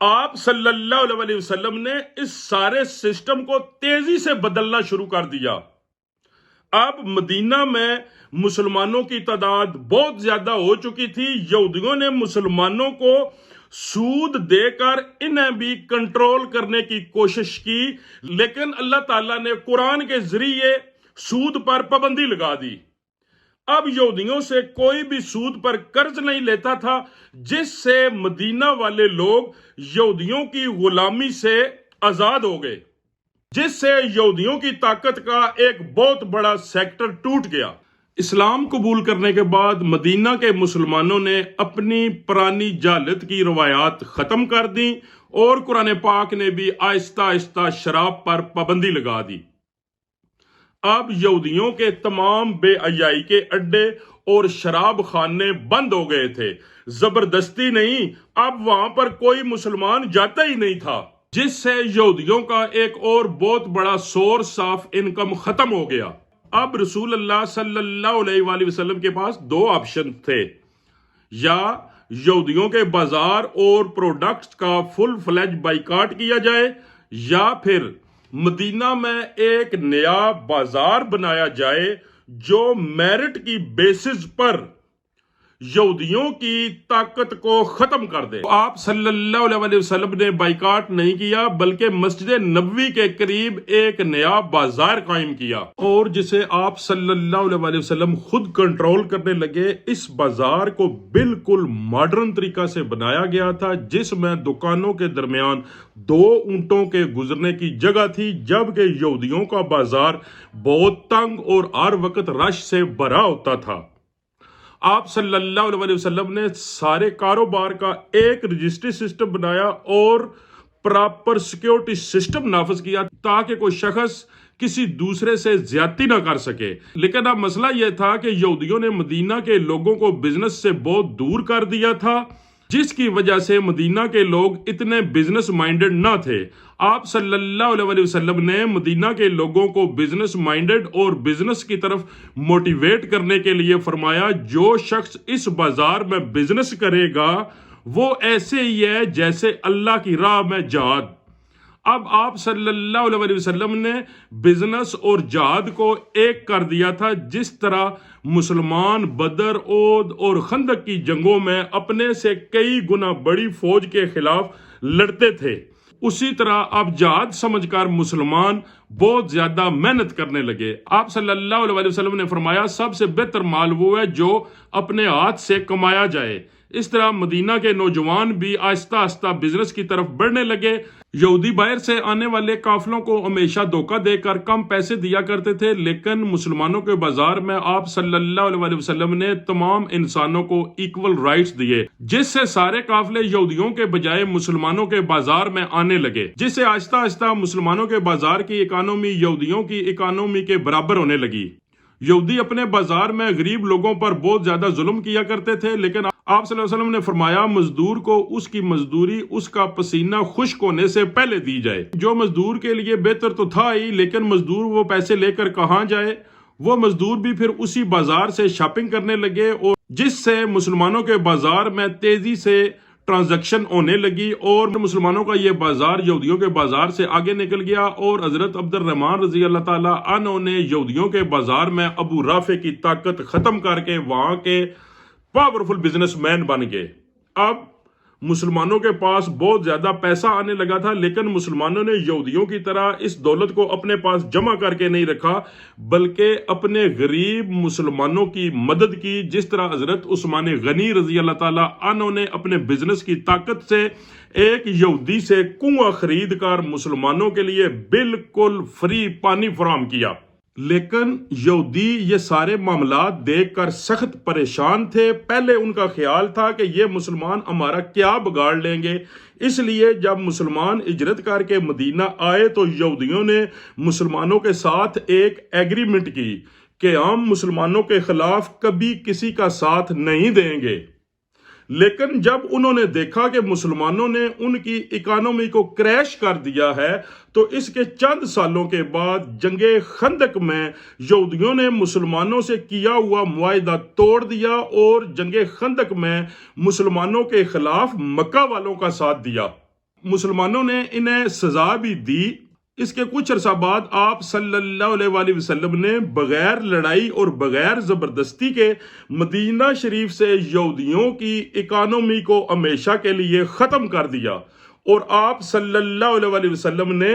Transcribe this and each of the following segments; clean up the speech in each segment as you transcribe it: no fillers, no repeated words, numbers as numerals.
آپ صلی اللہ علیہ وسلم نے اس سارے سسٹم کو تیزی سے بدلنا شروع کر دیا۔ اب مدینہ میں مسلمانوں کی تعداد بہت زیادہ ہو چکی تھی۔ یہودیوں نے مسلمانوں کو سود دے کر انہیں بھی کنٹرول کرنے کی کوشش کی، لیکن اللہ تعالیٰ نے قرآن کے ذریعے سود پر پابندی لگا دی۔ اب یہودیوں سے کوئی بھی سود پر قرض نہیں لیتا تھا، جس سے مدینہ والے لوگ یہودیوں کی غلامی سے آزاد ہو گئے، جس سے یہودیوں کی طاقت کا ایک بہت بڑا سیکٹر ٹوٹ گیا۔ اسلام قبول کرنے کے بعد مدینہ کے مسلمانوں نے اپنی پرانی جہالت کی روایات ختم کر دیں، اور قرآن پاک نے بھی آہستہ آہستہ شراب پر پابندی لگا دی۔ اب یہودیوں کے تمام بے حیائی کے اڈے اور شراب خانے بند ہو گئے تھے۔ زبردستی نہیں، اب وہاں پر کوئی مسلمان جاتا ہی نہیں تھا، جس سے یہودیوں کا ایک اور بہت بڑا سورس آف انکم ختم ہو گیا۔ اب رسول اللہ صلی اللہ علیہ وآلہ وسلم کے پاس دو آپشن تھے، یا یہودیوں کے بازار اور پروڈکٹس کا فل فلیج بائیکاٹ کیا جائے، یا پھر مدینہ میں ایک نیا بازار بنایا جائے جو میرٹ کی بیسس پر یہودیوں کی طاقت کو ختم کر دے۔ آپ صلی اللہ علیہ وسلم نے بائیکاٹ نہیں کیا، بلکہ مسجد نبوی کے قریب ایک نیا بازار قائم کیا، اور جسے آپ صلی اللہ علیہ وسلم خود کنٹرول کرنے لگے۔ اس بازار کو بالکل ماڈرن طریقہ سے بنایا گیا تھا، جس میں دکانوں کے درمیان 2 اونٹوں کے گزرنے کی جگہ تھی، جبکہ یہودیوں کا بازار بہت تنگ اور ہر وقت رش سے بھرا ہوتا تھا۔ آپ صلی اللہ علیہ وسلم نے سارے کاروبار کا ایک رجسٹری سسٹم بنایا اور پراپر سیکیورٹی سسٹم نافذ کیا، تاکہ کوئی شخص کسی دوسرے سے زیادتی نہ کر سکے۔ لیکن اب مسئلہ یہ تھا کہ یہودیوں نے مدینہ کے لوگوں کو بزنس سے بہت دور کر دیا تھا، جس کی وجہ سے مدینہ کے لوگ اتنے بزنس مائنڈڈ نہ تھے۔ آپ صلی اللہ علیہ وسلم نے مدینہ کے لوگوں کو بزنس مائنڈڈ اور بزنس کی طرف موٹیویٹ کرنے کے لیے فرمایا، جو شخص اس بازار میں بزنس کرے گا وہ ایسے ہی ہے جیسے اللہ کی راہ میں جہاد۔ اب آپ صلی اللہ علیہ وسلم نے بزنس اور جہاد کو ایک کر دیا تھا۔ جس طرح مسلمان بدر، احد اور خندق کی جنگوں میں اپنے سے کئی گنا بڑی فوج کے خلاف لڑتے تھے، اسی طرح اب جہاد سمجھ کر مسلمان بہت زیادہ محنت کرنے لگے۔ آپ صلی اللہ علیہ وسلم نے فرمایا، سب سے بہتر مال وہ ہے جو اپنے ہاتھ سے کمایا جائے۔ اس طرح مدینہ کے نوجوان بھی آہستہ آہستہ بزنس کی طرف بڑھنے لگے۔ یہودی باہر سے آنے والے قافلوں کو ہمیشہ دھوکہ دے کر کم پیسے دیا کرتے تھے، لیکن مسلمانوں کے بازار میں آپ صلی اللہ علیہ وسلم نے تمام انسانوں کو ایکول رائٹس دیے، جس سے سارے قافلے یہودیوں کے بجائے مسلمانوں کے بازار میں آنے لگے، جس سے آہستہ آہستہ مسلمانوں کے بازار کی اکانومی یہودیوں کی اکانومی کے برابر ہونے لگی۔ یہودی اپنے بازار میں غریب لوگوں پر بہت زیادہ ظلم کیا کرتے تھے، لیکن آپ صلی اللہ علیہ وسلم نے فرمایا، مزدور کو اس کی مزدوری اس کا پسینہ خشک ہونے سے پہلے دی جائے۔ جو مزدور کے لیے بہتر تو تھا ہی، لیکن مزدور وہ پیسے لے کر کہاں جائے؟ وہ مزدور بھی پھر اسی بازار سے شاپنگ کرنے لگے، اور جس سے مسلمانوں کے بازار میں تیزی سے ٹرانزیکشن ہونے لگی، اور مسلمانوں کا یہ بازار یہودیوں کے بازار سے آگے نکل گیا، اور حضرت عبد الرحمن رضی اللہ تعالی عنہ نے یہودیوں کے بازار میں ابو رافع کی طاقت ختم کر کے وہاں کے پاورفل بزنس مین بن گئے۔ اب مسلمانوں کے پاس بہت زیادہ پیسہ آنے لگا تھا، لیکن مسلمانوں نے یہودیوں کی طرح اس دولت کو اپنے پاس جمع کر کے نہیں رکھا، بلکہ اپنے غریب مسلمانوں کی مدد کی، جس طرح حضرت عثمان غنی رضی اللہ تعالی عنہ نے اپنے بزنس کی طاقت سے ایک یہودی سے کنواں خرید کر مسلمانوں کے لیے بالکل فری پانی فراہم کیا۔ لیکن یہودی یہ سارے معاملات دیکھ کر سخت پریشان تھے۔ پہلے ان کا خیال تھا کہ یہ مسلمان ہمارا کیا بگاڑ لیں گے، اس لیے جب مسلمان ہجرت کر کے مدینہ آئے تو یہودیوں نے مسلمانوں کے ساتھ ایک ایگریمنٹ کی کہ ہم مسلمانوں کے خلاف کبھی کسی کا ساتھ نہیں دیں گے۔ لیکن جب انہوں نے دیکھا کہ مسلمانوں نے ان کی اکانومی کو کریش کر دیا ہے، تو اس کے چند سالوں کے بعد جنگ خندق میں یہودیوں نے مسلمانوں سے کیا ہوا معاہدہ توڑ دیا اور جنگ خندق میں مسلمانوں کے خلاف مکہ والوں کا ساتھ دیا۔ مسلمانوں نے انہیں سزا بھی دی۔ اس کے کچھ عرصہ بعد آپ صلی اللہ علیہ وآلہ وسلم نے بغیر لڑائی اور بغیر زبردستی کے مدینہ شریف سے یہودیوں کی اکانومی کو ہمیشہ کے لیے ختم کر دیا، اور آپ صلی اللہ علیہ وآلہ وسلم نے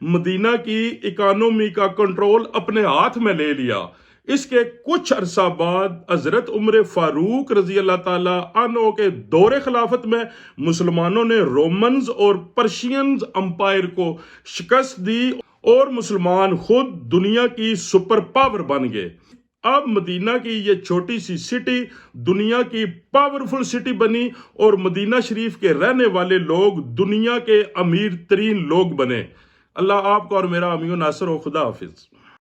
مدینہ کی اکانومی کا کنٹرول اپنے ہاتھ میں لے لیا۔ اس کے کچھ عرصہ بعد حضرت عمر فاروق رضی اللہ تعالی عنہ کے دور خلافت میں مسلمانوں نے رومنز اور پرشینز امپائر کو شکست دی، اور مسلمان خود دنیا کی سپر پاور بن گئے۔ اب مدینہ کی یہ چھوٹی سی سٹی دنیا کی پاورفل سٹی بنی، اور مدینہ شریف کے رہنے والے لوگ دنیا کے امیر ترین لوگ بنے۔ اللہ آپ کو اور میرا حامی و ناصر ہو۔ خدا حافظ۔